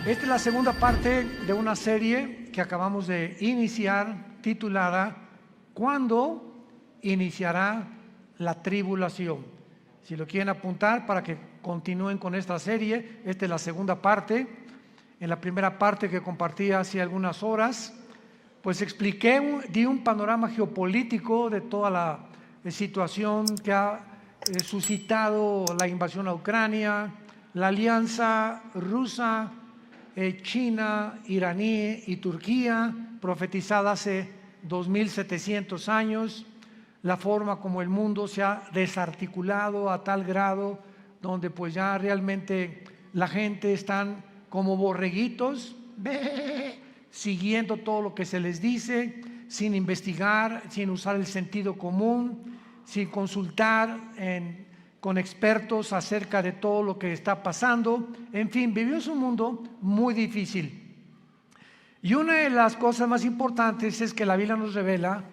Esta es la segunda parte de una serie que acabamos de iniciar titulada ¿Cuándo iniciará la tribulación? Si lo quieren apuntar para que continúen con esta serie, esta es la segunda parte. En la primera parte que compartí hace algunas horas, pues di un panorama geopolítico de toda la situación que ha suscitado la invasión a Ucrania, la alianza rusa, China, iraní y Turquía, profetizada hace 2700 años, la forma como el mundo se ha desarticulado a tal grado donde pues ya realmente la gente están como borreguitos, siguiendo todo lo que se les dice, sin investigar, sin usar el sentido común, sin consultar con expertos acerca de todo lo que está pasando. En fin, vivimos un mundo muy difícil. Y una de las cosas más importantes es que la Biblia nos revela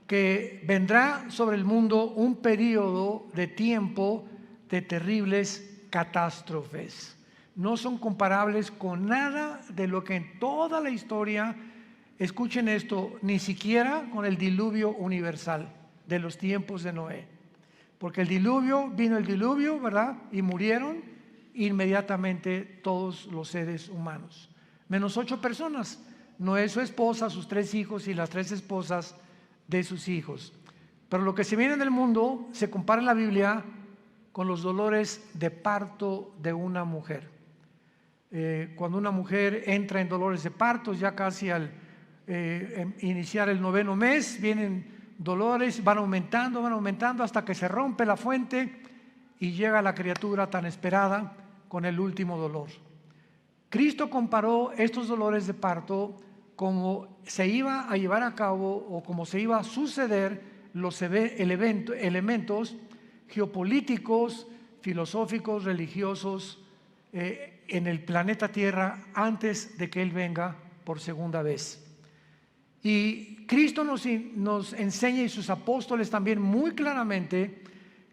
que vendrá sobre el mundo un periodo de tiempo de terribles catástrofes. No son comparables con nada de lo que en toda la historia, escuchen esto, ni siquiera con el diluvio universal de los tiempos de Noé. Porque vino el diluvio, ¿verdad? Y murieron inmediatamente todos los seres humanos, menos 8 personas. Noé, su esposa, sus 3 hijos y las 3 esposas de sus hijos. Pero lo que se viene en el mundo se compara en la Biblia con los dolores de parto de una mujer. Cuando una mujer entra en dolores de parto, ya casi al iniciar el 9º mes, vienen dolores, van aumentando hasta que se rompe la fuente y llega la criatura tan esperada con el último dolor. Cristo comparó estos dolores de parto como se iba a llevar a cabo o como se iba a suceder los elementos geopolíticos, filosóficos, religiosos en el planeta Tierra antes de que Él venga por segunda vez. Y Cristo nos enseña, y sus apóstoles también muy claramente,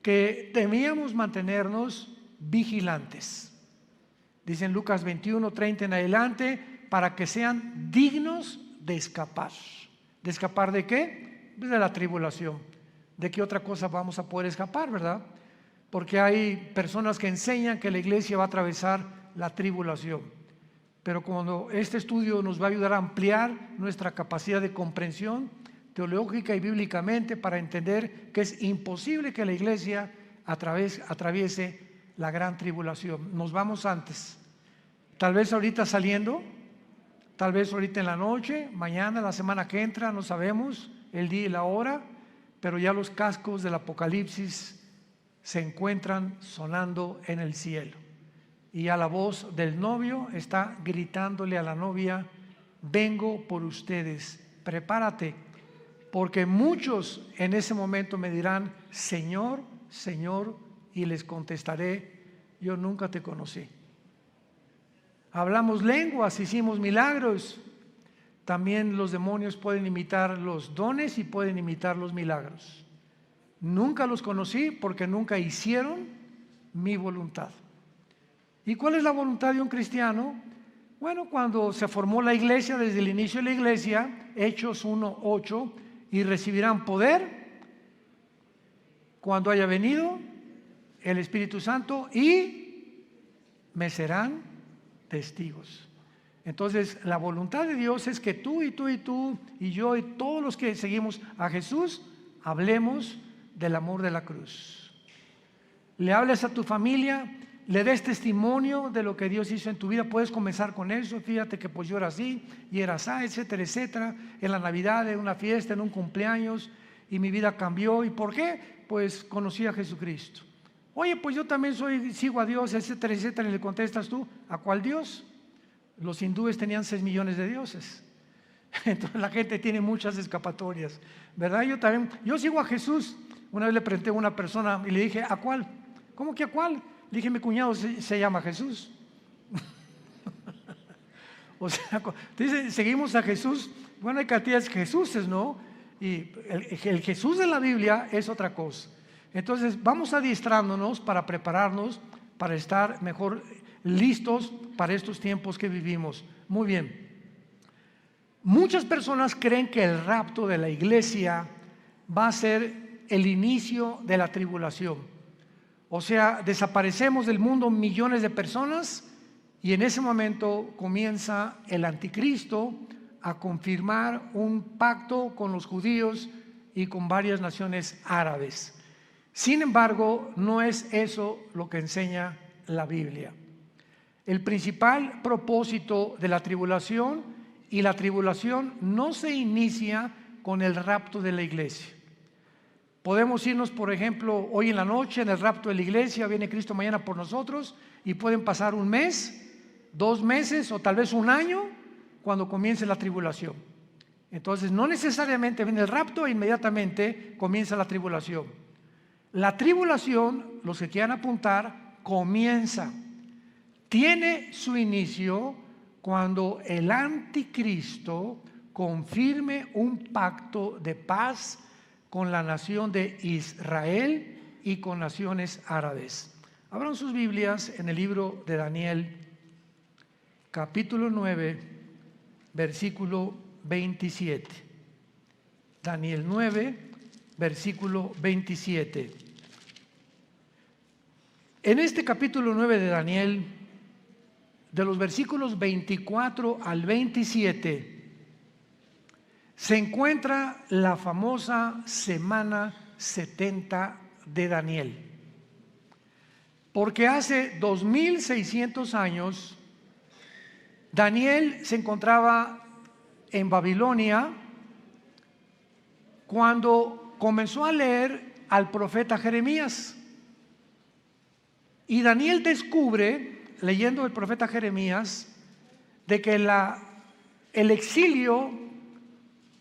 que debíamos mantenernos vigilantes. Dice en Lucas 21:30 en adelante, para que sean dignos de escapar. ¿De escapar de qué? Pues de la tribulación. ¿De qué otra cosa vamos a poder escapar, verdad? Porque hay personas que enseñan que la iglesia va a atravesar la tribulación. Pero cuando este estudio nos va a ayudar a ampliar nuestra capacidad de comprensión teológica y bíblicamente para entender que es imposible que la iglesia atraviese la gran tribulación. Nos vamos antes. Tal vez ahorita saliendo, tal vez ahorita en la noche, mañana, la semana que entra, no sabemos el día y la hora, pero ya los cascos del Apocalipsis se encuentran sonando en el cielo. Y a la voz del novio está gritándole a la novia: vengo por ustedes, prepárate, porque muchos en ese momento me dirán: Señor, Señor, y les contestaré: yo nunca te conocí. Hablamos lenguas, hicimos milagros. También los demonios pueden imitar los dones y pueden imitar los milagros. Nunca los conocí porque nunca hicieron mi voluntad. ¿Y cuál es la voluntad de un cristiano? Bueno, cuando se formó la iglesia, desde el inicio de la iglesia, Hechos 1:8, y recibirán poder cuando haya venido el Espíritu Santo y me serán testigos. Entonces, la voluntad de Dios es que tú y tú y tú y yo y todos los que seguimos a Jesús hablemos del amor de la cruz. Le hables a tu familia, le des testimonio de lo que Dios hizo en tu vida. Puedes comenzar con eso: fíjate que pues yo era así y era así, etcétera, etcétera. En la Navidad, en una fiesta, en un cumpleaños, y mi vida cambió. ¿Y por qué? Pues conocí a Jesucristo. Oye, pues yo también sigo a Dios, etcétera, etcétera. Y le contestas tú: ¿a cuál Dios? Los hindúes tenían 6 millones de dioses. Entonces la gente tiene muchas escapatorias, ¿verdad? Yo sigo a Jesús. Una vez le pregunté a una persona y le dije: ¿a cuál? ¿Cómo que a cuál? Le dije: mi cuñado se llama Jesús. O sea, dice, seguimos a Jesús. Bueno, hay cantidades de Jesuses, ¿no? Y el Jesús de la Biblia es otra cosa. Entonces vamos adiestrándonos para prepararnos para estar mejor listos para estos tiempos que vivimos. Muy bien. Muchas personas creen que el rapto de la iglesia va a ser el inicio de la tribulación. O sea, desaparecemos del mundo millones de personas y en ese momento comienza el anticristo a confirmar un pacto con los judíos y con varias naciones árabes. Sin embargo, no es eso lo que enseña la Biblia. El principal propósito de la tribulación, y la tribulación no se inicia con el rapto de la iglesia. Podemos irnos, por ejemplo, hoy en la noche en el rapto de la iglesia, viene Cristo mañana por nosotros, y pueden pasar un mes, 2 meses o tal vez un año cuando comience la tribulación. Entonces no necesariamente viene el rapto e inmediatamente comienza la tribulación. La tribulación, los que quieran apuntar, comienza, tiene su inicio cuando el anticristo confirme un pacto de paz con la nación de Israel y con naciones árabes. Abran sus Biblias en el libro de Daniel, capítulo 9, versículo 27. Daniel 9, versículo 27. En este capítulo 9 de Daniel, de los versículos 24 al 27, se encuentra la famosa semana 70 de Daniel. Porque hace 2600 años, Daniel se encontraba en Babilonia cuando comenzó a leer al profeta Jeremías. Y Daniel descubre, leyendo el profeta Jeremías, de que el exilio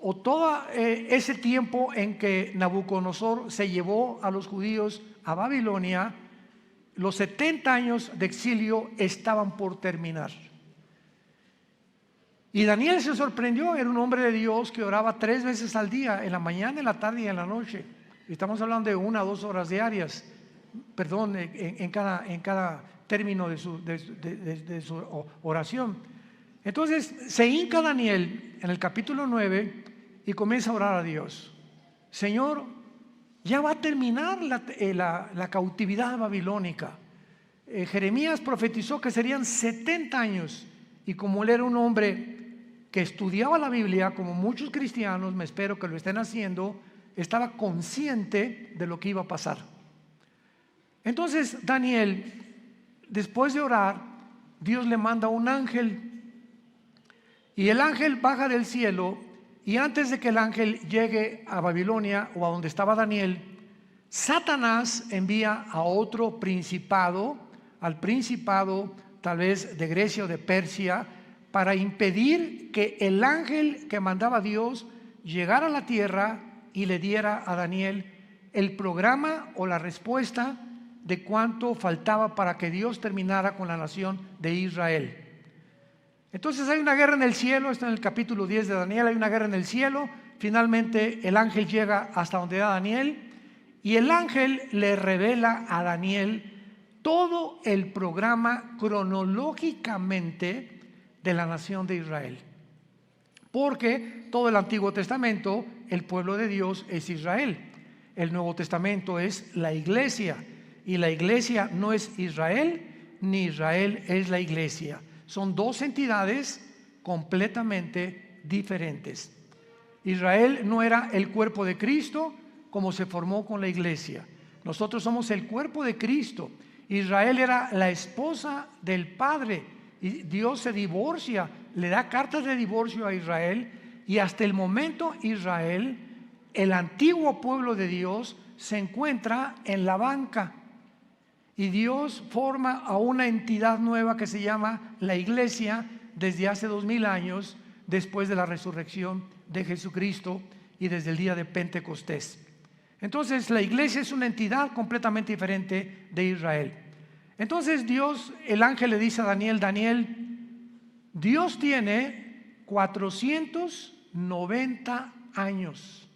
o todo ese tiempo en que Nabucodonosor se llevó a los judíos a Babilonia, los 70 años de exilio estaban por terminar. Y Daniel se sorprendió, era un hombre de Dios que oraba 3 veces al día, en la mañana, en la tarde y en la noche. Estamos hablando de 1 a 2 horas diarias, perdón, en cada término de su oración. Entonces se hinca Daniel en el capítulo 9 y comienza a orar a Dios. Señor, ya va a terminar la cautividad babilónica. Jeremías profetizó que serían 70 años y como él era un hombre que estudiaba la Biblia, como muchos cristianos, me espero que lo estén haciendo, estaba consciente de lo que iba a pasar. Entonces Daniel, después de orar, Dios le manda un ángel y el ángel baja del cielo y antes de que el ángel llegue a Babilonia o a donde estaba Daniel, Satanás envía a otro principado, al principado tal vez de Grecia o de Persia, para impedir que el ángel que mandaba Dios llegara a la tierra y le diera a Daniel el programa o la respuesta de cuánto faltaba para que Dios terminara con la nación de Israel. Entonces hay una guerra en el cielo, está en el capítulo 10 de Daniel, hay una guerra en el cielo, finalmente el ángel llega hasta donde era Daniel y el ángel le revela a Daniel todo el programa cronológicamente de la nación de Israel. Porque todo el Antiguo Testamento, el pueblo de Dios es Israel. El Nuevo Testamento es la iglesia. Y la iglesia no es Israel, ni Israel es la iglesia. Son 2 entidades completamente diferentes. Israel no era el cuerpo de Cristo como se formó con la iglesia. Nosotros somos el cuerpo de Cristo. Israel era la esposa del Padre y Dios se divorcia, le da cartas de divorcio a Israel y hasta el momento Israel, el antiguo pueblo de Dios, se encuentra en la banca y Dios forma a una entidad nueva que se llama la iglesia desde hace 2000 años después de la resurrección de Jesucristo y desde el día de Pentecostés. Entonces la iglesia es una entidad completamente diferente de Israel. Entonces Dios, el ángel le dice a Daniel, Daniel, Dios tiene 490 años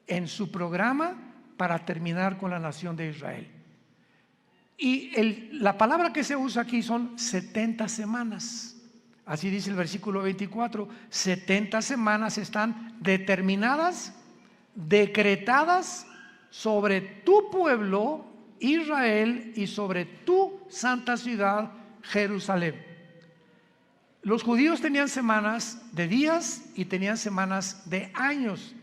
en su programa para terminar con la nación de Israel. Y la palabra que se usa aquí son 70 semanas. Así dice el versículo 24. 70 semanas están determinadas, decretadas sobre tu pueblo Israel y sobre tu santa ciudad Jerusalén. Los judíos tenían semanas de días y tenían semanas de años.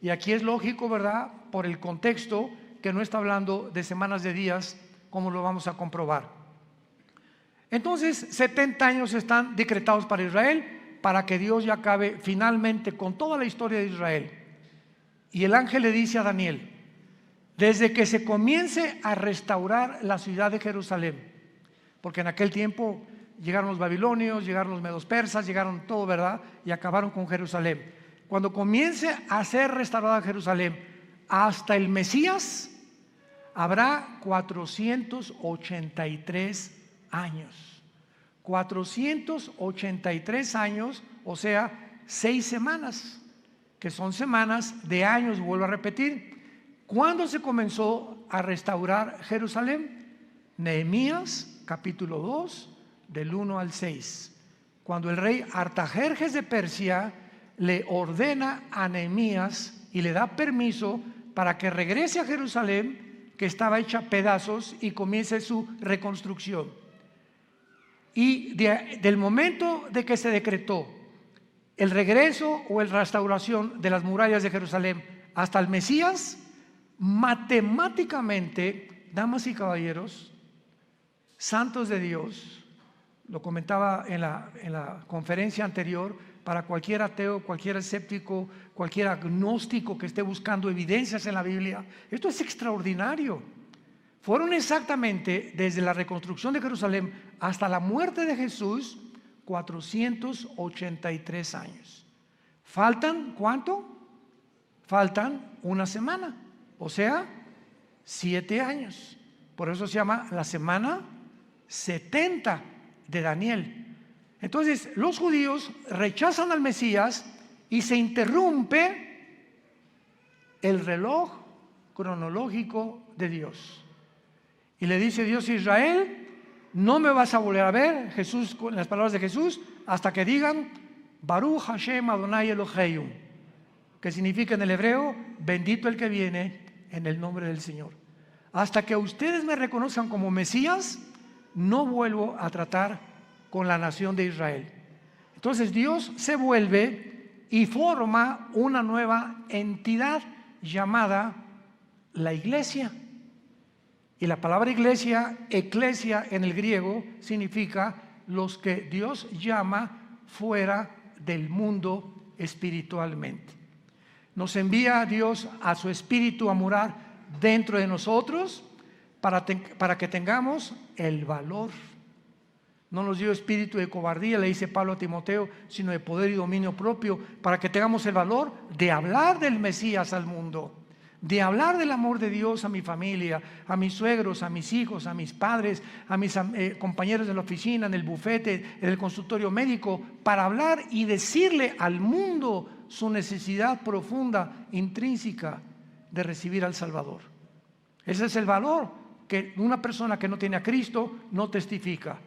Y aquí es lógico, ¿verdad? Por el contexto, que no está hablando de semanas de días, como lo vamos a comprobar. Entonces, 70 años están decretados para Israel, para que Dios ya acabe finalmente con toda la historia de Israel. Y el ángel le dice a Daniel: desde que se comience a restaurar la ciudad de Jerusalén, porque en aquel tiempo llegaron los babilonios, llegaron los medos persas, llegaron todo, ¿verdad? Y acabaron con Jerusalén. Cuando comience a ser restaurada Jerusalén hasta el Mesías, habrá 483 años. 483 años, o sea, 6 semanas, que son semanas de años, vuelvo a repetir. ¿Cuándo se comenzó a restaurar Jerusalén? Nehemías, capítulo 2, del 1 al 6. Cuando el rey Artajerjes de Persia le ordena a Nehemías y le da permiso para que regrese a Jerusalén, que estaba hecha pedazos, y comience su reconstrucción. Y del momento de que se decretó el regreso o la restauración de las murallas de Jerusalén hasta el Mesías, matemáticamente, damas y caballeros, santos de Dios, lo comentaba en la conferencia anterior, para cualquier ateo, cualquier escéptico, cualquier agnóstico que esté buscando evidencias en la Biblia, esto es extraordinario. Fueron exactamente desde la reconstrucción de Jerusalén hasta la muerte de Jesús 483 años. ¿Faltan cuánto? Faltan una semana, o sea, 7 años. Por eso se llama la semana 70 de Daniel. Entonces, los judíos rechazan al Mesías y se interrumpe el reloj cronológico de Dios. Y le dice Dios a Israel: no me vas a volver a ver, Jesús, con las palabras de Jesús, hasta que digan Baruch Hashem Adonai Eloheinu, que significa en el hebreo: bendito el que viene en el nombre del Señor. Hasta que ustedes me reconozcan como Mesías, no vuelvo a tratar con la nación de Israel. Entonces Dios se vuelve y forma una nueva entidad llamada la iglesia. Y la palabra iglesia, eclesia en el griego, significa los que Dios llama fuera del mundo espiritualmente. Nos envía a Dios a su espíritu a morar dentro de nosotros para que tengamos el valor. No nos dio espíritu de cobardía, le dice Pablo a Timoteo, sino de poder y dominio propio, para que tengamos el valor de hablar del Mesías al mundo, de hablar del amor de Dios a mi familia, a mis suegros, a mis hijos, a mis padres, a mis compañeros de la oficina, en el bufete, en el consultorio médico, para hablar y decirle al mundo su necesidad profunda, intrínseca, de recibir al Salvador. Ese es el valor que una persona que no tiene a Cristo no testifica.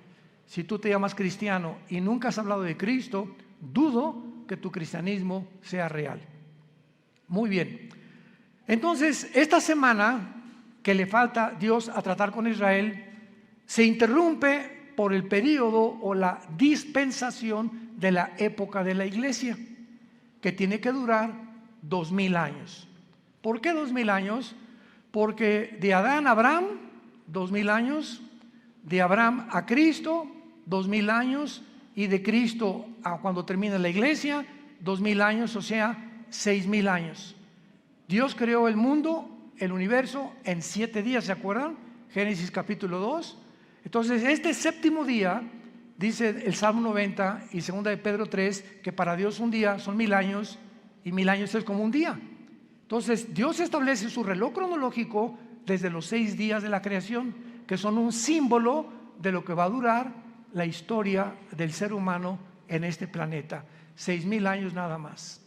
Si tú te llamas cristiano y nunca has hablado de Cristo, dudo que tu cristianismo sea real. Muy bien. Entonces, esta semana que le falta Dios a tratar con Israel, se interrumpe por el periodo o la dispensación de la época de la iglesia, que tiene que durar 2000 años. ¿Por qué 2000 años? Porque de Adán a Abraham, 2000 años, de Abraham a Cristo, 2000 años, y de Cristo a cuando termina la iglesia, 2000 años, o sea, 6000 años. Dios creó el mundo, el universo, en 7 días, ¿se acuerdan? Génesis capítulo 2. Entonces, este séptimo día, dice el Salmo 90 y 2 de Pedro 3, que para Dios un día son 1000 años, y 1000 años es como un día. Entonces, Dios establece su reloj cronológico desde los 6 días de la creación, que son un símbolo de lo que va a durar la historia del ser humano en este planeta. 6000 años nada más.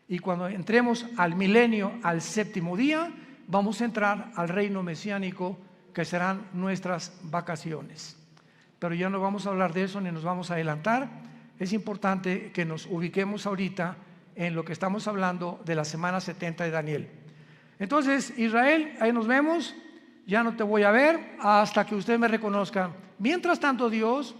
Y cuando entremos al milenio, al séptimo día, vamos a entrar al reino mesiánico que serán nuestras vacaciones. Pero ya no vamos a hablar de eso ni nos vamos a adelantar. Es importante que nos ubiquemos ahorita en lo que estamos hablando de la semana 70 de Daniel. Entonces, Israel, ahí nos vemos. Ya no te voy a ver hasta que usted me reconozca. Mientras tanto, Dios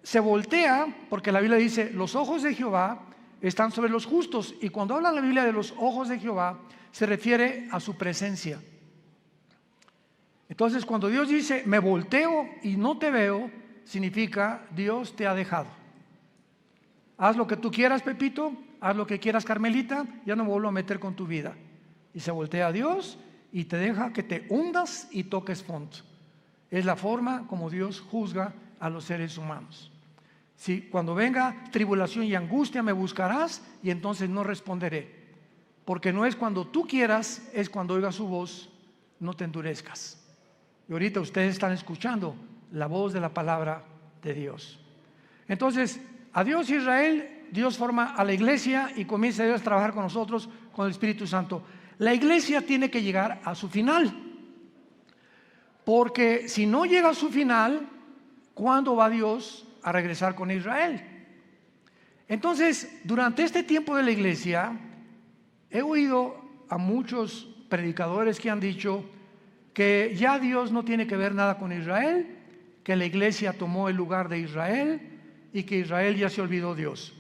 se voltea, porque la Biblia dice, los ojos de Jehová están sobre los justos. Y cuando habla la Biblia de los ojos de Jehová, se refiere a su presencia. Entonces, cuando Dios dice, me volteo y no te veo, significa, Dios te ha dejado. Haz lo que tú quieras, Pepito, haz lo que quieras, Carmelita, ya no me vuelvo a meter con tu vida. Y se voltea a Dios y te deja que te hundas y toques fondo. Es la forma como Dios juzga a los seres humanos. Si cuando venga tribulación y angustia me buscarás y entonces no responderé. Porque no es cuando tú quieras, es cuando oigas su voz, no te endurezcas. Y ahorita ustedes están escuchando la voz de la palabra de Dios. Entonces, adiós Israel, Dios forma a la iglesia y comienza Dios a trabajar con nosotros, con el Espíritu Santo. La iglesia tiene que llegar a su final. Porque si no llega a su final, ¿cuándo va Dios a regresar con Israel? Entonces, durante este tiempo de la iglesia, he oído a muchos predicadores que han dicho que ya Dios no tiene que ver nada con Israel, que la iglesia tomó el lugar de Israel y que Israel ya se olvidó de Dios.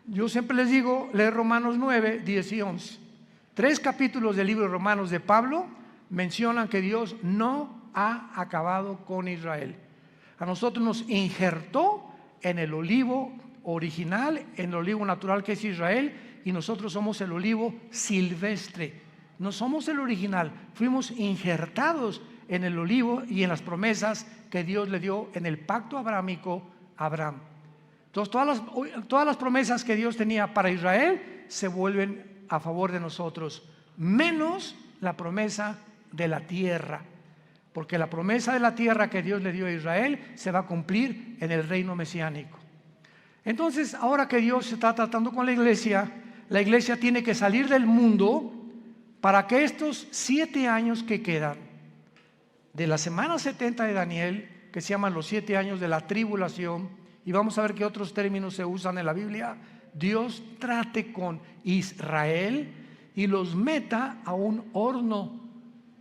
Yo siempre les digo, leer Romanos 9, 10 y 11. 3 capítulos del libro de Romanos de Pablo mencionan que Dios no ha acabado con Israel. A nosotros nos injertó en el olivo original, en el olivo natural que es Israel, y nosotros somos el olivo silvestre. No somos el original, fuimos injertados en el olivo y en las promesas que Dios le dio en el pacto abrahámico a Abraham. Entonces todas las promesas que Dios tenía para Israel se vuelven a favor de nosotros, menos la promesa de la tierra, porque la promesa de la tierra que Dios le dio a Israel se va a cumplir en el reino mesiánico. Entonces, ahora que Dios está tratando con la iglesia tiene que salir del mundo para que estos 7 años que quedan de la semana 70 de Daniel, que se llaman los 7 años de la tribulación, y vamos a ver qué otros términos se usan en la Biblia, Dios trate con Israel y los meta a un horno.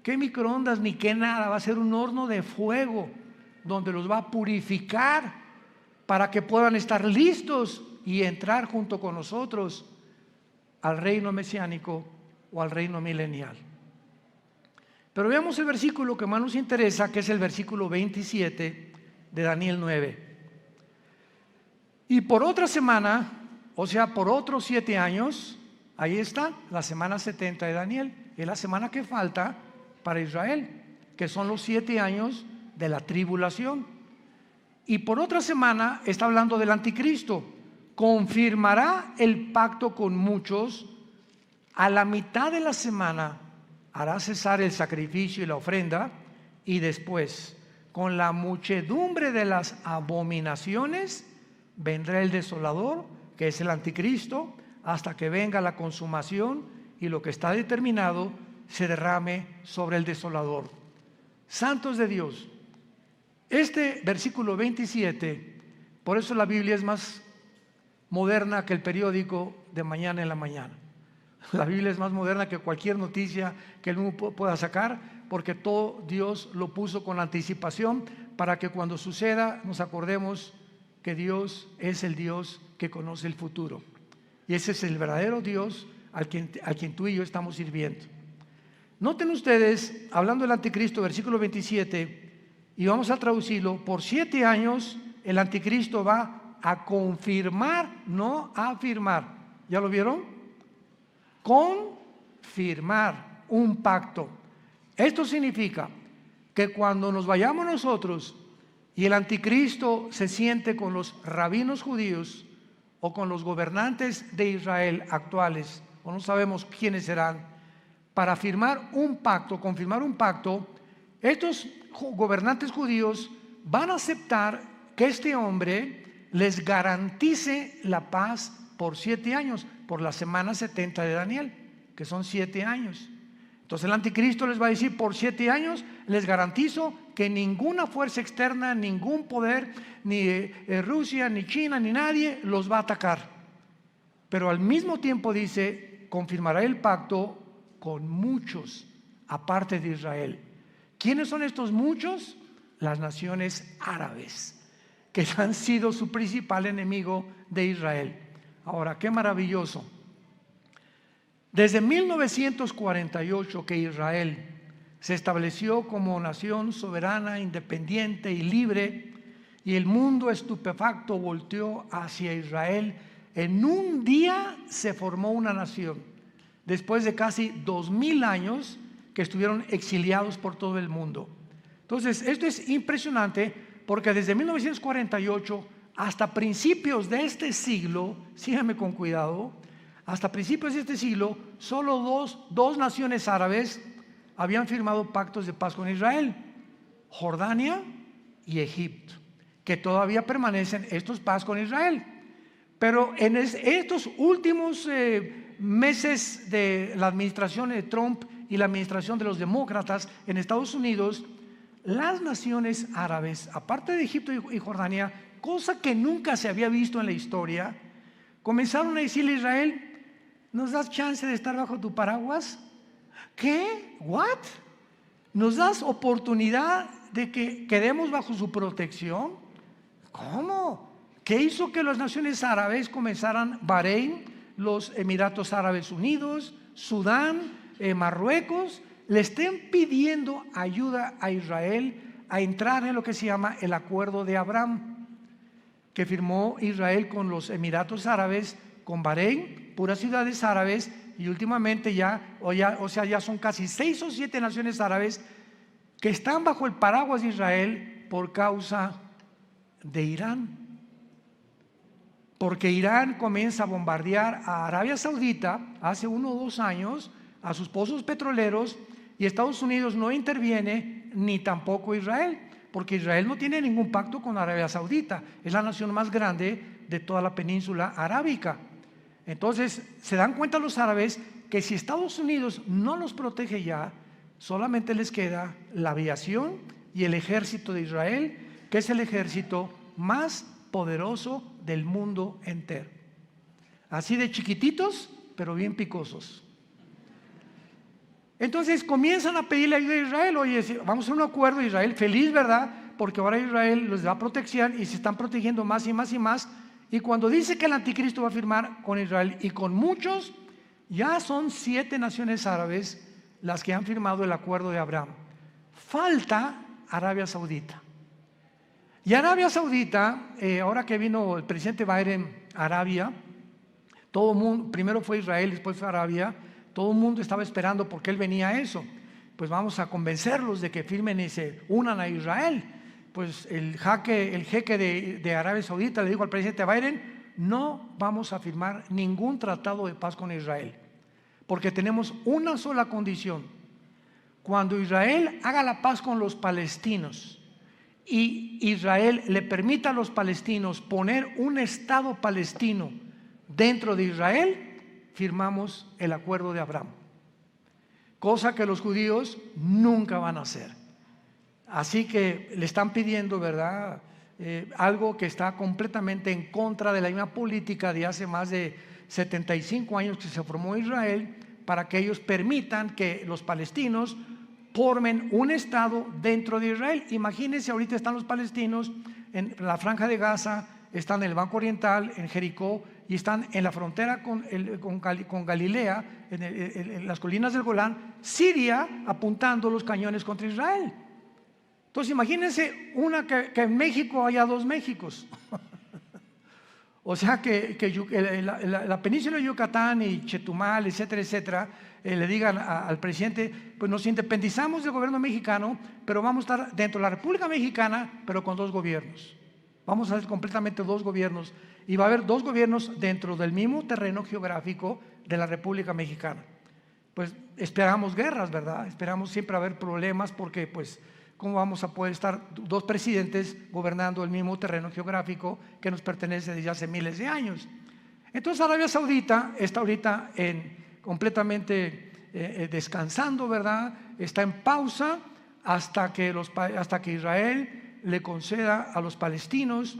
¿Qué microondas ni qué nada? Va a ser un horno de fuego donde los va a purificar para que puedan estar listos y entrar junto con nosotros al reino mesiánico o al reino milenial. Pero veamos el versículo que más nos interesa, que es el versículo 27 de Daniel 9. Y por otra semana, o sea, por otros 7 años, ahí está la semana 70 de Daniel, es la semana que falta para Israel, que son los 7 años de la tribulación. Y por otra semana está hablando del anticristo. Confirmará el pacto con muchos. A la mitad de la semana hará cesar el sacrificio y la ofrenda, y después, con la muchedumbre de las abominaciones, vendrá el desolador, que es el anticristo, hasta que venga la consumación y lo que está determinado se derrame sobre el desolador. Santos de Dios, este versículo 27, por eso la Biblia es más moderna que el periódico de mañana en la mañana. La Biblia es más moderna que cualquier noticia que el mundo pueda sacar, porque todo Dios lo puso con anticipación para que cuando suceda nos acordemos que Dios es el Dios que conoce el futuro. Y ese es el verdadero Dios a quien tú y yo estamos sirviendo. Noten ustedes, hablando del anticristo, versículo 27, y vamos a traducirlo, por 7 años el anticristo va a confirmar, no a afirmar. ¿Ya lo vieron? Confirmar un pacto. Esto significa que cuando nos vayamos nosotros y el anticristo se siente con los rabinos judíos o con los gobernantes de Israel actuales, o no sabemos quiénes serán, para firmar un pacto, confirmar un pacto, estos gobernantes judíos van a aceptar que este hombre les garantice la paz por 7 años, por la semana 70 de Daniel, que son 7 años. Entonces el anticristo les va a decir: por 7 años les garantizo que ninguna fuerza externa, ningún poder, ni Rusia, ni China, ni nadie los va a atacar. Pero al mismo tiempo dice: confirmará el pacto con muchos, aparte de Israel. ¿Quiénes son estos muchos? Las naciones árabes, que han sido su principal enemigo de Israel. Ahora, qué maravilloso. Desde 1948 que Israel se estableció como nación soberana, independiente y libre, y el mundo estupefacto volteó hacia Israel, en un día se formó una nación, después de casi 2000 años que estuvieron exiliados por todo el mundo. Entonces, esto es impresionante, porque desde 1948 hasta principios de este siglo, síganme con cuidado, hasta principios de este siglo, solo dos naciones árabes habían firmado pactos de paz con Israel: Jordania y Egipto, que todavía permanecen estos paz con Israel. Pero en estos últimos meses de la administración de Trump y la administración de los demócratas en Estados Unidos, las naciones árabes, aparte de Egipto y Jordania, cosa que nunca se había visto en la historia, comenzaron a decirle a Israel: ¿nos das chance de estar bajo tu paraguas? ¿Qué? ¿What? ¿Nos das oportunidad de que quedemos bajo su protección? ¿Cómo? ¿Qué hizo que las naciones árabes comenzaran? Bahrein, los Emiratos Árabes Unidos, Sudán, Marruecos, le estén pidiendo ayuda a Israel a entrar en lo que se llama el Acuerdo de Abraham, que firmó Israel con los Emiratos Árabes, con Bahrein, puras ciudades árabes, y últimamente ya son casi 6 o 7 naciones árabes que están bajo el paraguas de Israel por causa de Irán. Porque Irán comienza a bombardear a Arabia Saudita hace 1 o 2 años, a sus pozos petroleros, y Estados Unidos no interviene, ni tampoco Israel, porque Israel no tiene ningún pacto con Arabia Saudita, es la nación más grande de toda la península arábica. Entonces se dan cuenta los árabes que si Estados Unidos no los protege ya, solamente les queda la aviación y el ejército de Israel, que es el ejército más poderoso del mundo entero. Así de chiquititos, pero bien picosos. Entonces comienzan a pedirle ayuda a Israel: oye, vamos a hacer un acuerdo. Israel feliz, ¿verdad? Porque ahora Israel les da protección y se están protegiendo más y más y más. Y cuando dice que el anticristo va a firmar con Israel y con muchos, ya son 7 naciones árabes las que han firmado el Acuerdo de Abraham. Falta Arabia Saudita. Y Arabia Saudita, ahora que vino el presidente Biden a Arabia, todo el mundo, primero fue Israel, después fue Arabia, todo el mundo estaba esperando porque él venía a eso. Pues vamos a convencerlos de que firmen y se unan a Israel. Pues el jeque de Arabia Saudita le dijo al presidente Biden: no vamos a firmar ningún tratado de paz con Israel, porque tenemos una sola condición: cuando Israel haga la paz con los palestinos y Israel le permita a los palestinos poner un estado palestino dentro de Israel, firmamos el Acuerdo de Abraham, cosa que los judíos nunca van a hacer. Así que le están pidiendo, ¿verdad? Algo que está completamente en contra de la misma política de hace más de 75 años que se formó Israel, para que ellos permitan que los palestinos formen un estado dentro de Israel. Imagínense, ahorita están los palestinos en la Franja de Gaza, están en el Banco Oriental, en Jericó, y están en la frontera con Galilea, en las colinas del Golán, Siria, apuntando los cañones contra Israel. Entonces imagínense que en México haya 2 Méxicos. O sea que la península de Yucatán y Chetumal, etcétera, etcétera, le digan al presidente: pues nos independizamos del gobierno mexicano, pero vamos a estar dentro de la República Mexicana, pero con 2 gobiernos. Vamos a hacer completamente 2 gobiernos, y va a haber 2 gobiernos dentro del mismo terreno geográfico de la República Mexicana. Pues esperamos guerras, ¿verdad? Esperamos siempre haber problemas, porque pues ¿cómo vamos a poder estar 2 presidentes gobernando el mismo terreno geográfico que nos pertenece desde hace miles de años? Entonces Arabia Saudita está ahorita completamente descansando, ¿verdad? Está en pausa hasta que Israel le conceda a los palestinos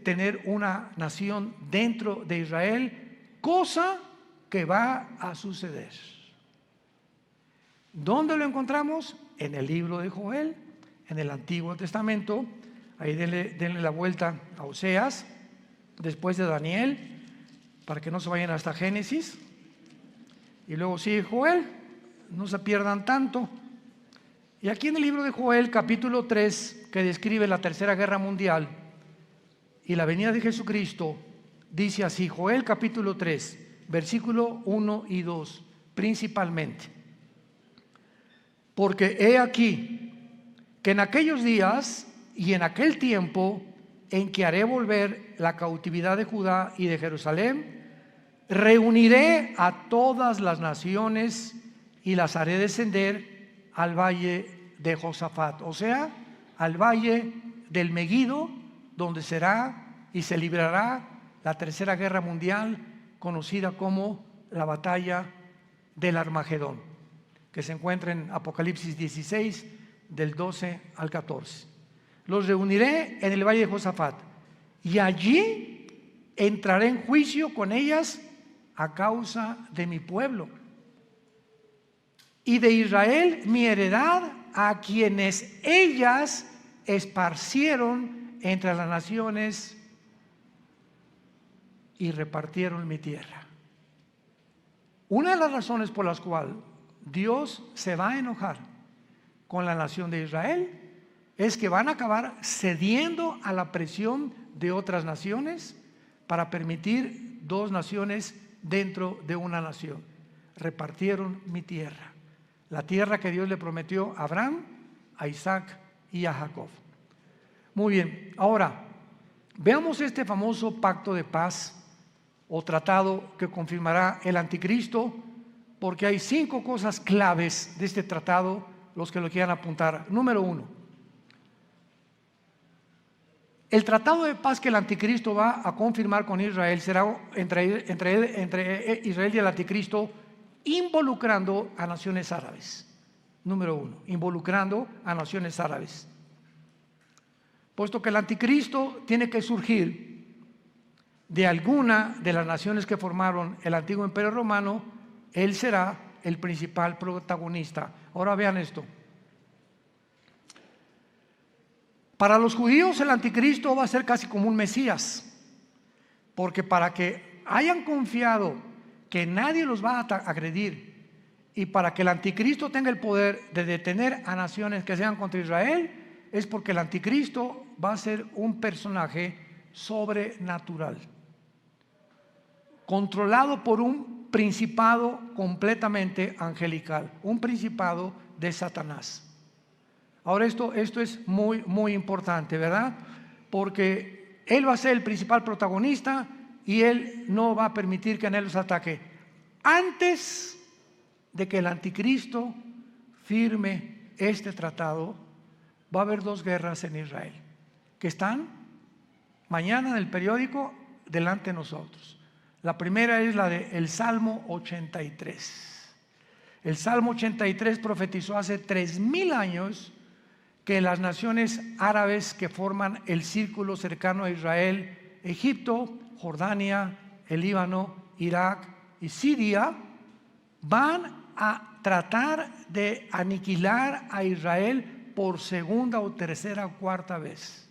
tener una nación dentro de Israel, cosa que va a suceder. ¿Dónde lo encontramos? En el libro de Joel, en el Antiguo Testamento. Ahí denle la vuelta a Oseas, después de Daniel, para que no se vayan hasta Génesis. Y luego sigue Joel, no se pierdan tanto. Y aquí en el libro de Joel, capítulo 3, que describe la Tercera Guerra Mundial y la venida de Jesucristo, dice así, Joel capítulo 3, versículo 1 y 2, principalmente. Porque he aquí que en aquellos días y en aquel tiempo en que haré volver la cautividad de Judá y de Jerusalén, reuniré a todas las naciones y las haré descender al valle de Josafat, o sea, al valle del Meguido, donde será y se librará la Tercera Guerra Mundial, conocida como la batalla del Armagedón, que se encuentra en Apocalipsis 16, del 12 al 14. Los reuniré en el valle de Josafat, y allí entraré en juicio con ellas a causa de mi pueblo y de Israel, mi heredad, a quienes ellas esparcieron entre las naciones y repartieron mi tierra. Una de las razones por las cuales Dios se va a enojar con la nación de Israel es que van a acabar cediendo a la presión de otras naciones para permitir dos naciones dentro de una nación. Repartieron mi tierra, la tierra que Dios le prometió a Abraham, a Isaac y a Jacob. Muy bien, ahora veamos este famoso pacto de paz o tratado que confirmará el anticristo, porque hay 5 cosas claves de este tratado, los que lo quieran apuntar. Número 1, el tratado de paz que el anticristo va a confirmar con Israel será entre Israel y el anticristo, involucrando a naciones árabes. Número 1, involucrando a naciones árabes. Puesto que el anticristo tiene que surgir de alguna de las naciones que formaron el antiguo imperio romano, él será el principal protagonista. Ahora vean esto. Para los judíos el anticristo va a ser casi como un Mesías, porque para que hayan confiado que nadie los va a agredir y para que el anticristo tenga el poder de detener a naciones que sean contra Israel, es porque el anticristo va a ser un personaje sobrenatural, controlado por un principado completamente angelical, un principado de Satanás. Ahora esto es muy importante, ¿verdad? Porque él va a ser el principal protagonista y él no va a permitir que nadie los ataque. Antes de que el anticristo firme este tratado, va a haber 2 guerras en Israel que están mañana en el periódico delante de nosotros. La primera es la del Salmo 83. El Salmo 83 profetizó hace 3000 años que las naciones árabes que forman el círculo cercano a Israel, Egipto, Jordania, el Líbano, Irak y Siria, van a tratar de aniquilar a Israel por segunda o tercera o cuarta vez.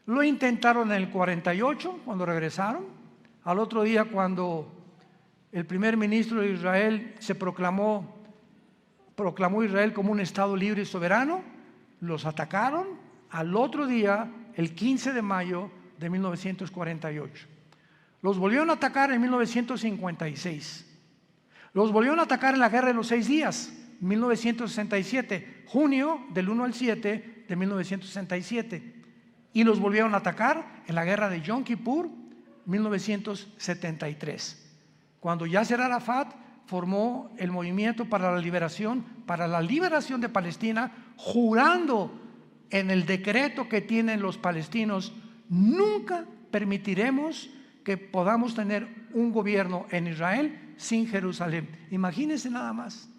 Lo intentaron en el 48 cuando regresaron. Al otro día, cuando el primer ministro de Israel proclamó Israel como un estado libre y soberano, los atacaron al otro día, el 15 de mayo de 1948. Los volvieron a atacar en 1956. Los volvieron a atacar en la Guerra de los 6 días, 1967, junio del 1 al 7 de 1967. Y los volvieron a atacar en la Guerra de Yom Kippur, 1973. Cuando Yasser Arafat formó el movimiento para la liberación de Palestina, jurando en el decreto que tienen los palestinos: nunca permitiremos que podamos tener un gobierno en Israel sin Jerusalén. Imagínense nada más.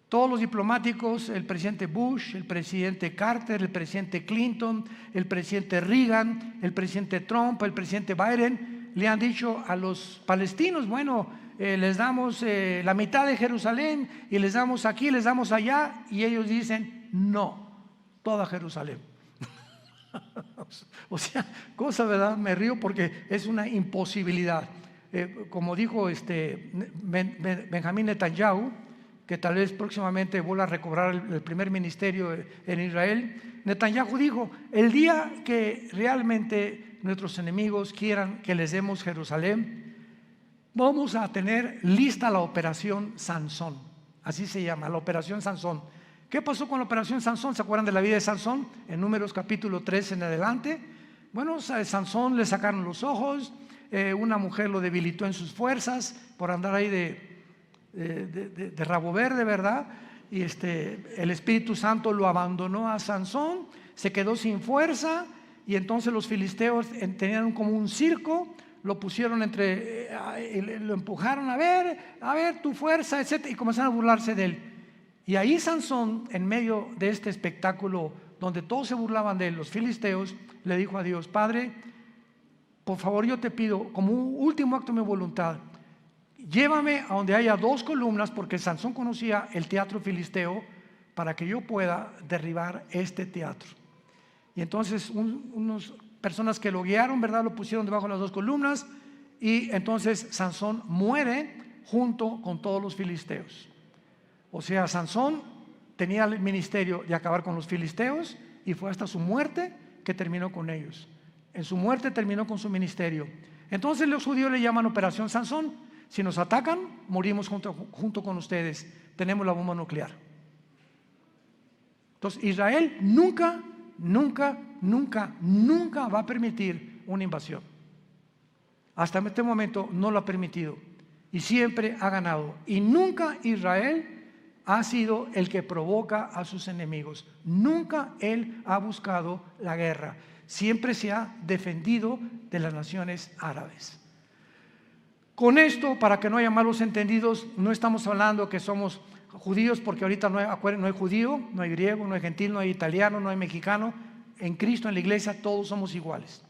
Todos los diplomáticos, el presidente Bush, el presidente Carter, el presidente Clinton, el presidente Reagan, el presidente Trump, el presidente Biden, le han dicho a los palestinos, bueno, les damos la mitad de Jerusalén y les damos aquí, les damos allá, y ellos dicen, no, toda Jerusalén. O sea, cosa, ¿verdad? Me río porque es una imposibilidad. Como dijo Benjamín Netanyahu, que tal vez próximamente vuelva a recobrar el primer ministerio en Israel, Netanyahu dijo, el día que realmente nuestros enemigos quieran que les demos Jerusalén, vamos a tener lista la operación Sansón, así se llama, la operación Sansón. ¿Qué pasó con la operación Sansón? ¿Se acuerdan de la vida de Sansón? En Números capítulo 3 en adelante. Bueno, a Sansón le sacaron los ojos, una mujer lo debilitó en sus fuerzas por andar ahí de rabo verde, ¿verdad? Y el Espíritu Santo lo abandonó a Sansón, se quedó sin fuerza, y entonces los filisteos tenían como un circo, lo pusieron lo empujaron, a ver tu fuerza, etc., y comenzaron a burlarse de él. Y ahí Sansón, en medio de este espectáculo donde todos se burlaban de él, los filisteos, le dijo a Dios, Padre, por favor yo te pido, como un último acto de mi voluntad, llévame a donde haya 2 columnas, porque Sansón conocía el teatro filisteo, para que yo pueda derribar este teatro. Y entonces unas personas que lo guiaron, ¿verdad?, lo pusieron debajo de las 2 columnas, y entonces Sansón muere junto con todos los filisteos. O sea, Sansón tenía el ministerio de acabar con los filisteos, y fue hasta su muerte que terminó con ellos. En su muerte terminó con su ministerio. Entonces los judíos le llaman Operación Sansón. Si nos atacan, morimos junto con ustedes. Tenemos la bomba nuclear. Entonces Israel nunca va a permitir una invasión. Hasta este momento no lo ha permitido, y siempre ha ganado. Y nunca Israel ha sido el que provoca a sus enemigos. Nunca él ha buscado la guerra. Siempre se ha defendido de las naciones árabes. Con esto, para que no haya malos entendidos, no estamos hablando que somos judíos, porque ahorita no hay judío, no hay griego, no hay gentil, no hay italiano, no hay mexicano. En Cristo, en la iglesia, todos somos iguales.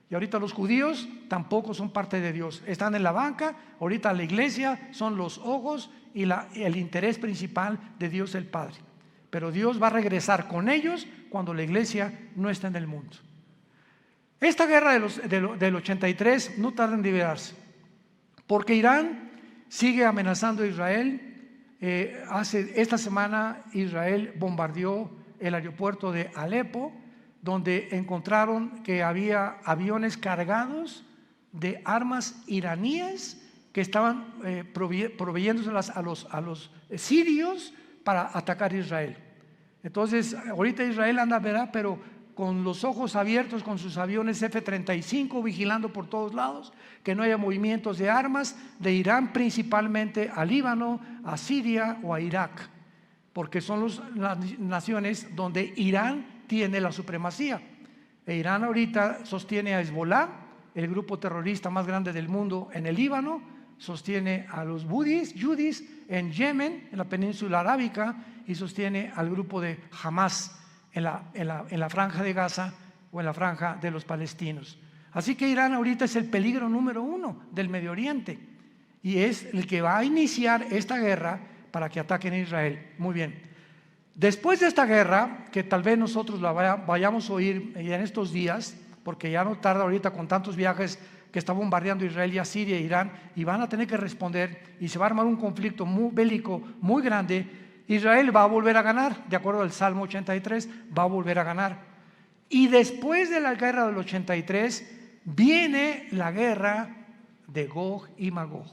Y ahorita los judíos tampoco son parte de Dios. Están en la banca. Ahorita la iglesia son los ojos y el interés principal de Dios el Padre. Pero Dios va a regresar con ellos cuando la iglesia no está en el mundo. Esta guerra del 83 no tarda en liberarse, porque Irán sigue amenazando a Israel. Esta semana Israel bombardeó el aeropuerto de Alepo, donde encontraron que había aviones cargados de armas iraníes que estaban proveyéndoselas a los sirios para atacar a Israel. Entonces ahorita Israel anda, ¿verdad?, pero con los ojos abiertos, con sus aviones F-35 vigilando por todos lados que no haya movimientos de armas de Irán, principalmente a Líbano, a Siria o a Irak, porque son las naciones donde Irán tiene la supremacía. Irán ahorita sostiene a Hezbollah, el grupo terrorista más grande del mundo en el Líbano, sostiene a los Yudis en Yemen, en la península arábica, y sostiene al grupo de Hamas en la franja de Gaza o en la franja de los palestinos. Así que Irán ahorita es el peligro número 1 del Medio Oriente, y es el que va a iniciar esta guerra para que ataquen a Israel. Muy bien. Después de esta guerra, que tal vez nosotros la vayamos a oír en estos días, porque ya no tarda ahorita con tantos viajes que está bombardeando Israel y a Siria e Irán, y van a tener que responder, y se va a armar un conflicto bélico muy grande. Israel va a volver a ganar, de acuerdo al Salmo 83, va a volver a ganar. Y después de la guerra del 83, viene la guerra de Gog y Magog.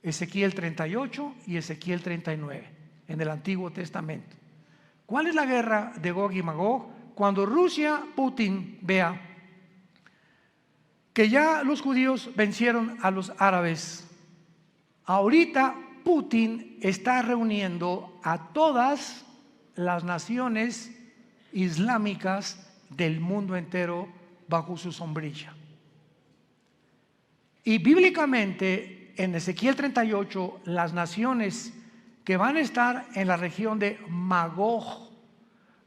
Ezequiel 38 y Ezequiel 39. En el Antiguo Testamento. ¿Cuál es la guerra de Gog y Magog? Cuando Putin vea que ya los judíos vencieron a los árabes, ahorita Putin está reuniendo a todas las naciones islámicas del mundo entero bajo su sombrilla. Y bíblicamente en Ezequiel 38 las naciones que van a estar en la región de Magog.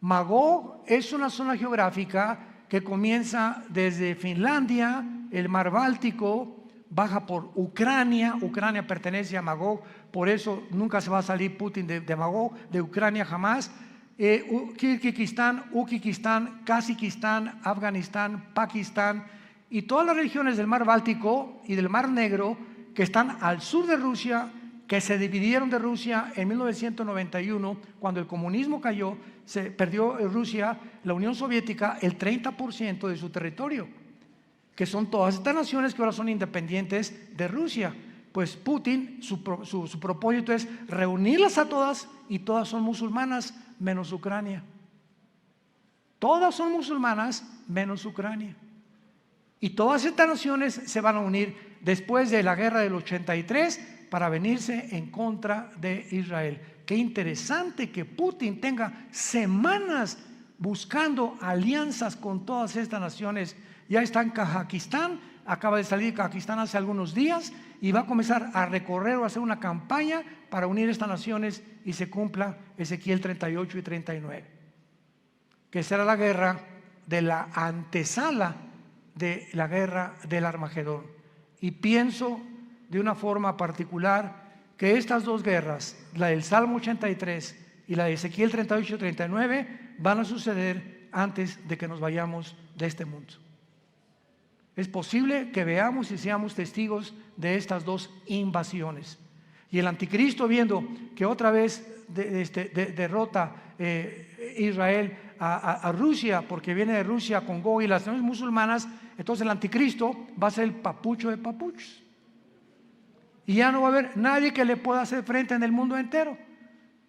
Magog es una zona geográfica que comienza desde Finlandia, el mar Báltico, baja por Ucrania. Ucrania pertenece a Magog, por eso nunca se va a salir Putin de Magog, de Ucrania jamás. Kirguistán, Uzbekistán, Kazajistán, Afganistán, Pakistán y todas las regiones del mar Báltico y del mar Negro que están al sur de Rusia, que se dividieron de Rusia en 1991, cuando el comunismo cayó, se perdió Rusia, la Unión Soviética, el 30% de su territorio, que son todas estas naciones que ahora son independientes de Rusia. Pues Putin, su propósito es reunirlas a todas, y todas son musulmanas menos Ucrania. Todas son musulmanas menos Ucrania. Y todas estas naciones se van a unir después de la guerra del 83 para venirse en contra de Israel. Qué interesante que Putin tenga semanas buscando alianzas con todas estas naciones. Ya está en Kazajistán, acaba de salir de Kazajistán hace algunos días y va a comenzar a recorrer o a hacer una campaña para unir estas naciones y se cumpla Ezequiel 38 y 39, que será la guerra de la antesala de la guerra del Armagedón. Y pienso de una forma particular que estas dos guerras, la del Salmo 83 y la de Ezequiel 38 y 39, van a suceder antes de que nos vayamos de este mundo. Es posible que veamos y seamos testigos de estas dos invasiones. Y el anticristo, viendo que otra vez derrota Israel a Rusia, porque viene de Rusia con Gog y las naciones musulmanas, entonces el anticristo va a ser el papucho de papuchos. Y ya no va a haber nadie que le pueda hacer frente en el mundo entero,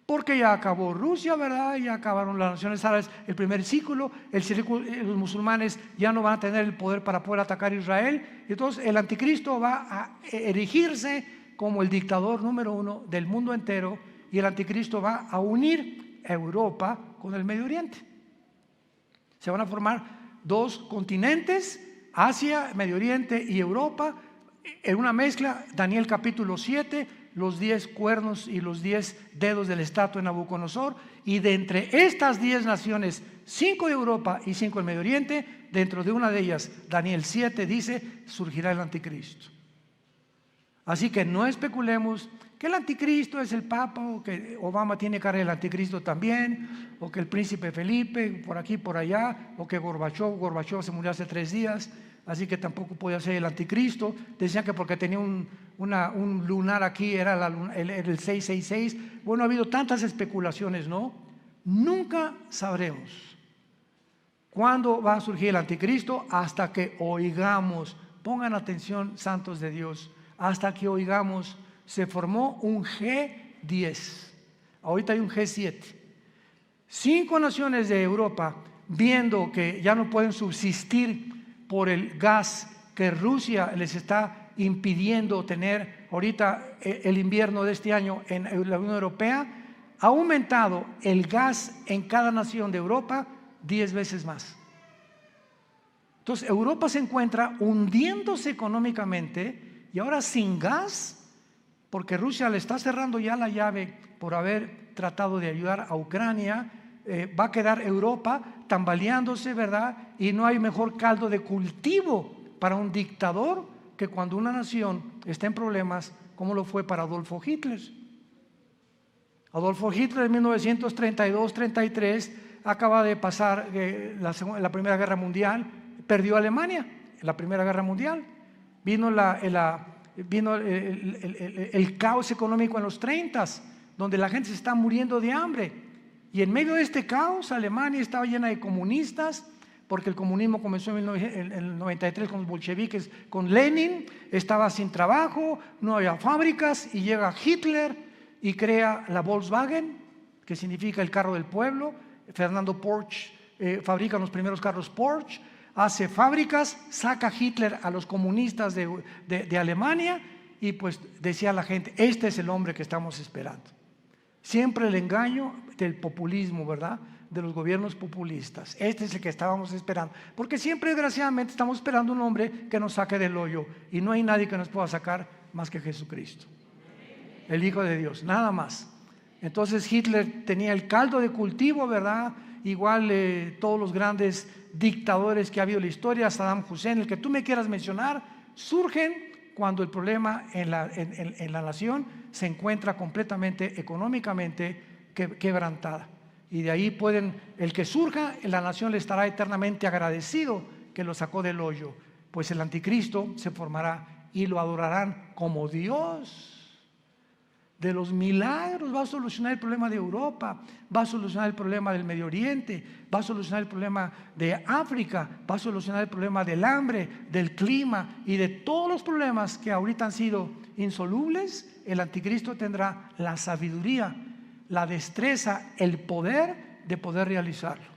porque ya acabó Rusia, ¿verdad? Ya acabaron las naciones árabes, el primer círculo, los musulmanes ya no van a tener el poder para poder atacar a Israel. Y entonces el anticristo va a erigirse como el dictador número uno del mundo entero, y el anticristo va a unir a Europa con el Medio Oriente. Se van a formar dos continentes, Asia, Medio Oriente y Europa, en una mezcla. Daniel capítulo 7, los 10 cuernos y los 10 dedos de la estatua de Nabucodonosor, y de entre estas 10 naciones, 5 de Europa y 5 del Medio Oriente, dentro de una de ellas, Daniel 7 dice, surgirá el anticristo. Así que no especulemos que el anticristo es el Papa, o que Obama tiene cara del anticristo también, o que el príncipe Felipe por aquí por allá, o que Gorbachov se murió hace 3 días, así que tampoco podía ser el anticristo. Decían que porque tenía un lunar aquí era el 666. Bueno, ha habido tantas especulaciones, ¿no? Nunca sabremos cuándo va a surgir el anticristo hasta que oigamos. Pongan atención, santos de Dios, hasta que oigamos. Se formó un G10, ahorita hay un G7. 5 naciones de Europa, viendo que ya no pueden subsistir por el gas que Rusia les está impidiendo tener ahorita el invierno de este año en la Unión Europea, ha aumentado el gas en cada nación de Europa 10 veces más. Entonces Europa se encuentra hundiéndose económicamente, y ahora sin gas, porque Rusia le está cerrando ya la llave por haber tratado de ayudar a Ucrania. Va a quedar Europa tambaleándose, ¿verdad? Y no hay mejor caldo de cultivo para un dictador que cuando una nación está en problemas, como lo fue para Adolfo Hitler. Adolfo Hitler en 1932-33 acaba de pasar la Primera Guerra Mundial, perdió a Alemania en la Primera Guerra Mundial. Vino el caos económico en los 30s, donde la gente se está muriendo de hambre, y en medio de este caos Alemania estaba llena de comunistas, porque el comunismo comenzó en el 93 con los bolcheviques, con Lenin. Estaba sin trabajo, no había fábricas, y llega Hitler y crea la Volkswagen, que significa el carro del pueblo. Fernando Porsche fabrica los primeros carros Porsche, hace fábricas, saca Hitler a los comunistas de Alemania, y pues decía la gente, este es el hombre que estamos esperando. Siempre el engaño del populismo, ¿verdad? De los gobiernos populistas. Este es el que estábamos esperando, porque siempre desgraciadamente estamos esperando un hombre que nos saque del hoyo, y no hay nadie que nos pueda sacar más que Jesucristo, el Hijo de Dios, nada más. Entonces Hitler tenía el caldo de cultivo, ¿verdad? Igual todos los grandes dictadores que ha habido en la historia, Saddam Hussein, el que tú me quieras mencionar, surgen cuando el problema en la nación se encuentra completamente económicamente quebrantada. Y de ahí el que surja en la nación le estará eternamente agradecido que lo sacó del hoyo, pues el anticristo se formará y lo adorarán como Dios. De los milagros va a solucionar el problema de Europa, va a solucionar el problema del Medio Oriente, va a solucionar el problema de África, va a solucionar el problema del hambre, del clima y de todos los problemas que ahorita han sido insolubles. El anticristo tendrá la sabiduría, la destreza, el poder de poder realizarlo.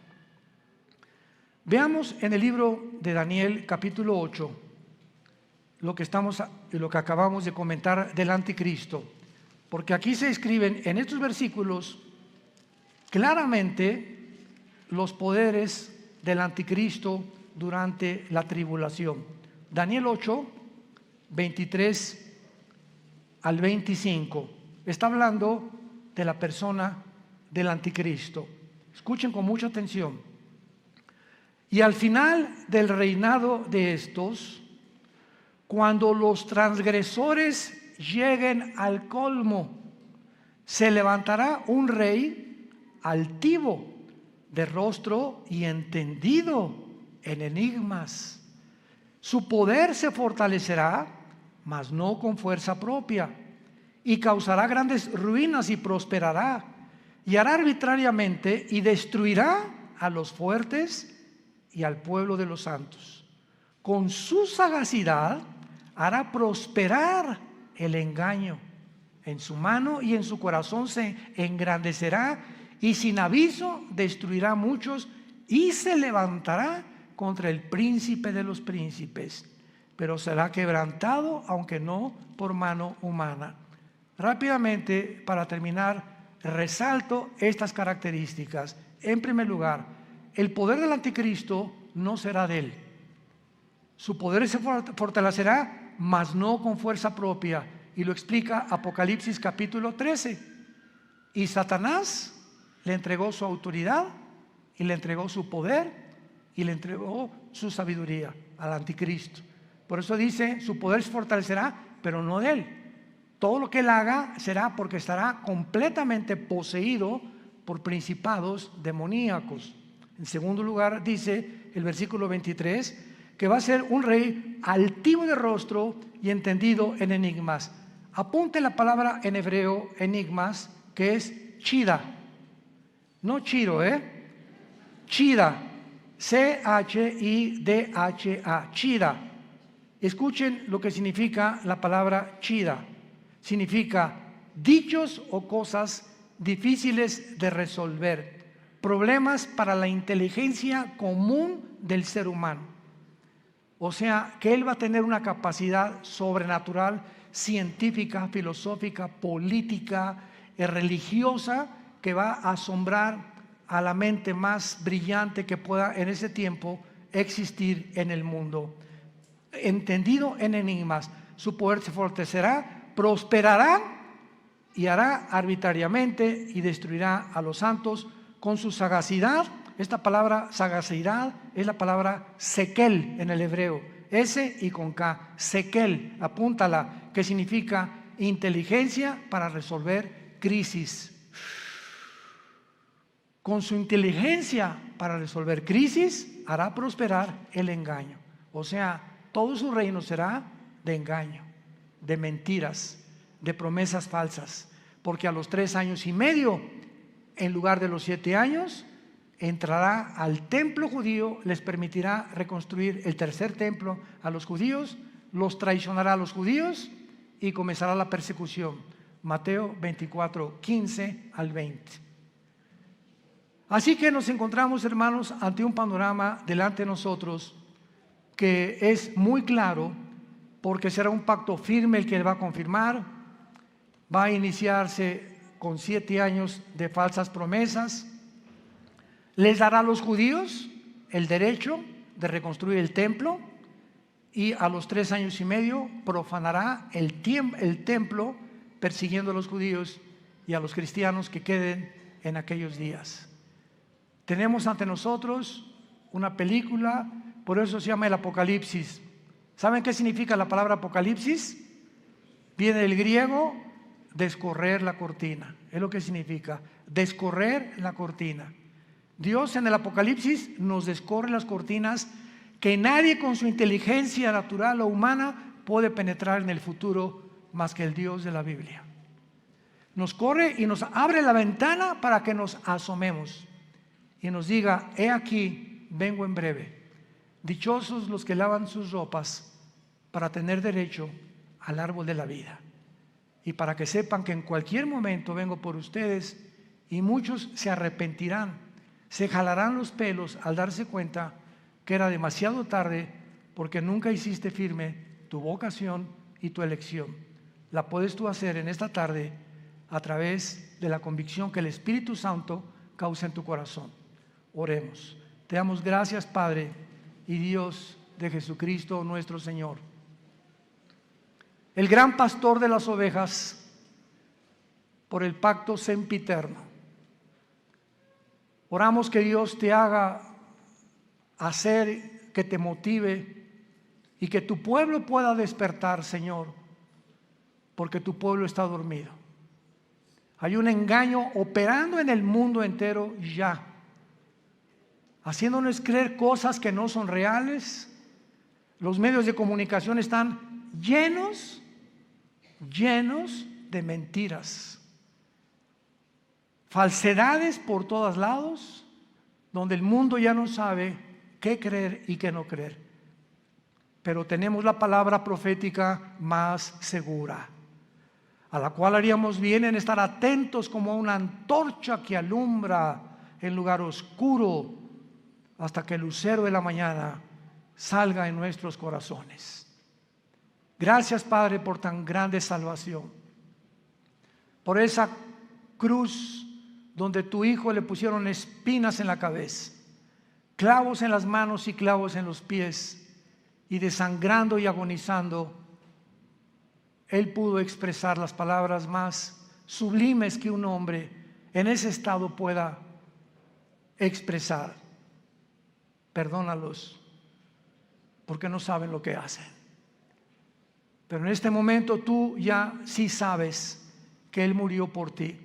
Veamos en el libro de Daniel capítulo 8 lo que acabamos de comentar del anticristo. Porque aquí se escriben en estos versículos claramente los poderes del anticristo durante la tribulación. Daniel 8, 23 al 25. Está hablando de la persona del anticristo. Escuchen con mucha atención. Y al final del reinado de estos, cuando los transgresores lleguen al colmo, se levantará un rey altivo, de rostro y entendido en enigmas. Su poder se fortalecerá, mas no con fuerza propia, y causará grandes ruinas y prosperará, y hará arbitrariamente y destruirá a los fuertes y al pueblo de los santos. Con su sagacidad hará prosperar el engaño. En su mano y en su corazón se engrandecerá, y sin aviso destruirá a muchos, y se levantará contra el príncipe de los príncipes, pero será quebrantado, aunque no por mano humana. Rápidamente, para terminar, resalto estas características. En primer lugar, el poder del anticristo no será de él. Su poder se fortalecerá, mas no con fuerza propia, y lo explica Apocalipsis capítulo 13. Y Satanás le entregó su autoridad, y le entregó su poder, y le entregó su sabiduría al anticristo. Por eso dice, su poder se fortalecerá, pero no de él. Todo lo que él haga será porque estará completamente poseído por principados demoníacos. En segundo lugar, dice el versículo 23, que va a ser un rey altivo de rostro y entendido en enigmas. Apunte la palabra en hebreo enigmas, que es chida, no chiro, chida, C-H-I-D-H-A, chida. Escuchen lo que significa la palabra chida. Significa dichos o cosas difíciles de resolver, problemas para la inteligencia común del ser humano. O sea, que él va a tener una capacidad sobrenatural, científica, filosófica, política, religiosa, que va a asombrar a la mente más brillante que pueda en ese tiempo existir en el mundo. Entendido en enigmas, su poder se fortalecerá, prosperará y hará arbitrariamente y destruirá a los santos con su sagacidad. Esta palabra sagacidad es la palabra sekel en el hebreo, S y con K, sekel, apúntala, que significa inteligencia para resolver crisis. Con su inteligencia para resolver crisis hará prosperar el engaño. O sea, todo su reino será de engaño, de mentiras, de promesas falsas, porque a los 3 años y medio, en lugar de los 7 años, entrará al templo judío, les permitirá reconstruir el tercer templo a los judíos, los traicionará a los judíos y comenzará la persecución. Mateo 24, 15 al 20. Así que nos encontramos, hermanos, ante un panorama delante de nosotros que es muy claro, porque será un pacto firme el que él va a confirmar. Va a iniciarse con 7 años de falsas promesas. Les dará a los judíos el derecho de reconstruir el templo y a los 3 años y medio profanará el templo, persiguiendo a los judíos y a los cristianos que queden en aquellos días. Tenemos ante nosotros una película, por eso se llama el Apocalipsis. ¿Saben qué significa la palabra Apocalipsis? Viene del griego descorrer la cortina, es lo que significa, descorrer la cortina. Dios en el Apocalipsis nos descorre las cortinas que nadie con su inteligencia natural o humana puede penetrar en el futuro más que el Dios de la Biblia. Nos corre y nos abre la ventana para que nos asomemos y nos diga: he aquí, vengo en breve. Dichosos los que lavan sus ropas para tener derecho al árbol de la vida, y para que sepan que en cualquier momento vengo por ustedes, y muchos se arrepentirán, se jalarán los pelos al darse cuenta que era demasiado tarde, porque nunca hiciste firme tu vocación y tu elección. La puedes tú hacer en esta tarde a través de la convicción que el Espíritu Santo causa en tu corazón. Oremos. Te damos gracias, Padre y Dios de Jesucristo nuestro Señor, el gran pastor de las ovejas, por el pacto sempiterno. Oramos que Dios te haga hacer, que te motive y que tu pueblo pueda despertar, Señor, porque tu pueblo está dormido. Hay un engaño operando en el mundo entero ya, haciéndonos creer cosas que no son reales. Los medios de comunicación están llenos de mentiras, falsedades por todos lados, donde el mundo ya no sabe qué creer y qué no creer. Pero tenemos la palabra profética más segura, a la cual haríamos bien en estar atentos como una antorcha que alumbra en lugar oscuro hasta que el lucero de la mañana salga en nuestros corazones. Gracias, Padre, por tan grande salvación, por esa cruz donde tu Hijo le pusieron espinas en la cabeza, clavos en las manos y clavos en los pies, y desangrando y agonizando, Él pudo expresar las palabras más sublimes que un hombre en ese estado pueda expresar: perdónalos porque no saben lo que hacen. Pero en este momento tú ya sí sabes que Él murió por ti,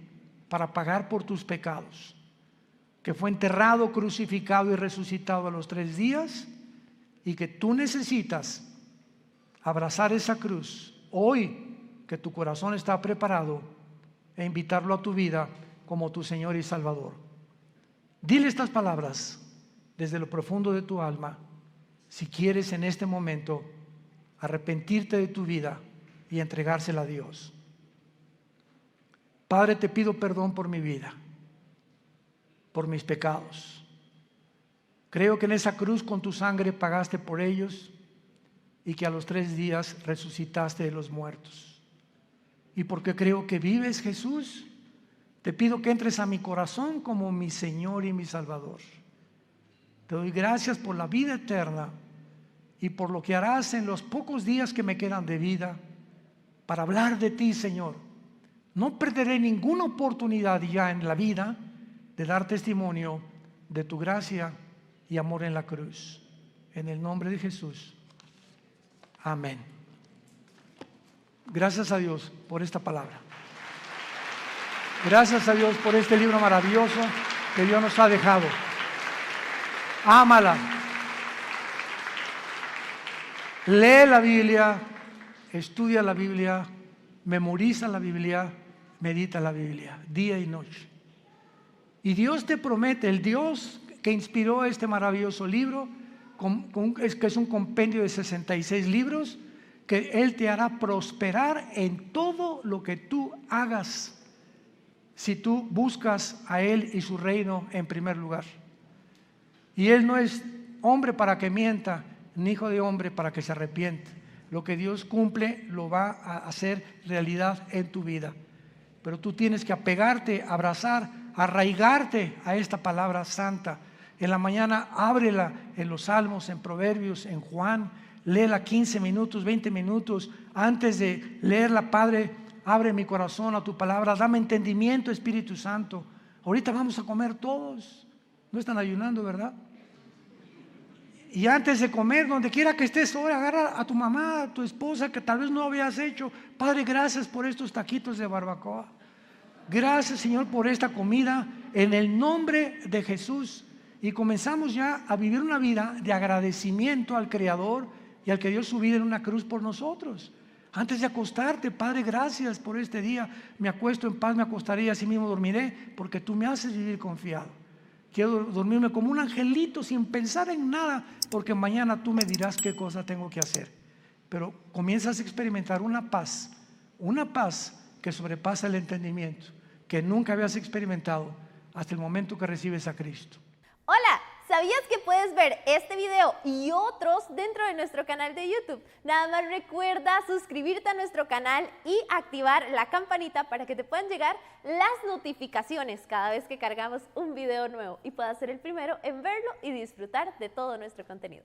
para pagar por tus pecados, que fue enterrado, crucificado y resucitado a los 3 días, y que tú necesitas abrazar esa cruz hoy, que tu corazón está preparado, e invitarlo a tu vida como tu Señor y Salvador. Dile estas palabras desde lo profundo de tu alma, si quieres en este momento arrepentirte de tu vida y entregársela a Dios. Padre, te pido perdón por mi vida, por mis pecados. Creo que en esa cruz con tu sangre pagaste por ellos, y que a los 3 días resucitaste de los muertos. Y porque creo que vives, Jesús, te pido que entres a mi corazón como mi Señor y mi Salvador. Te doy gracias por la vida eterna y por lo que harás en los pocos días que me quedan de vida para hablar de ti, Señor. No perderé ninguna oportunidad ya en la vida de dar testimonio de tu gracia y amor en la cruz. En el nombre de Jesús. Amén. Gracias a Dios por esta palabra. Gracias a Dios por este libro maravilloso que Dios nos ha dejado. Ámala. Lee la Biblia, estudia la Biblia, memoriza la Biblia, medita la Biblia, día y noche. Y Dios te promete, el Dios que inspiró este maravilloso libro, que es un compendio de 66 libros, que Él te hará prosperar en todo lo que tú hagas, si tú buscas a Él y su reino en primer lugar. Y Él no es hombre para que mienta, ni hijo de hombre para que se arrepiente. Lo que Dios cumple lo va a hacer realidad en tu vida. Pero tú tienes que apegarte, abrazar, arraigarte a esta palabra santa, En la mañana ábrela en los Salmos, en Proverbios, en Juan. Léela 15 minutos, 20 minutos. Antes de leerla, Padre, abre mi corazón a tu palabra. Dame entendimiento, Espíritu Santo. Ahorita vamos a comer todos. No están ayunando, ¿verdad? Y antes de comer, donde quiera que estés, ahora agarra a tu mamá, a tu esposa, que tal vez no habías hecho. Padre, gracias por estos taquitos de barbacoa. Gracias, Señor, por esta comida, en el nombre de Jesús. Y comenzamos ya a vivir una vida de agradecimiento al Creador y al que dio su vida en una cruz por nosotros. Antes de acostarte, Padre, gracias por este día. Me acuesto en paz, me acostaré y así mismo dormiré, porque tú me haces vivir confiado. Quiero dormirme como un angelito sin pensar en nada, porque mañana tú me dirás qué cosa tengo que hacer. Pero comienzas a experimentar una paz que sobrepasa el entendimiento, que nunca habías experimentado hasta el momento que recibes a Cristo. Hola, ¿sabías que puedes ver este video y otros dentro de nuestro canal de YouTube? Nada más recuerda suscribirte a nuestro canal y activar la campanita para que te puedan llegar las notificaciones cada vez que cargamos un video nuevo y puedas ser el primero en verlo y disfrutar de todo nuestro contenido.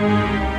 Dios.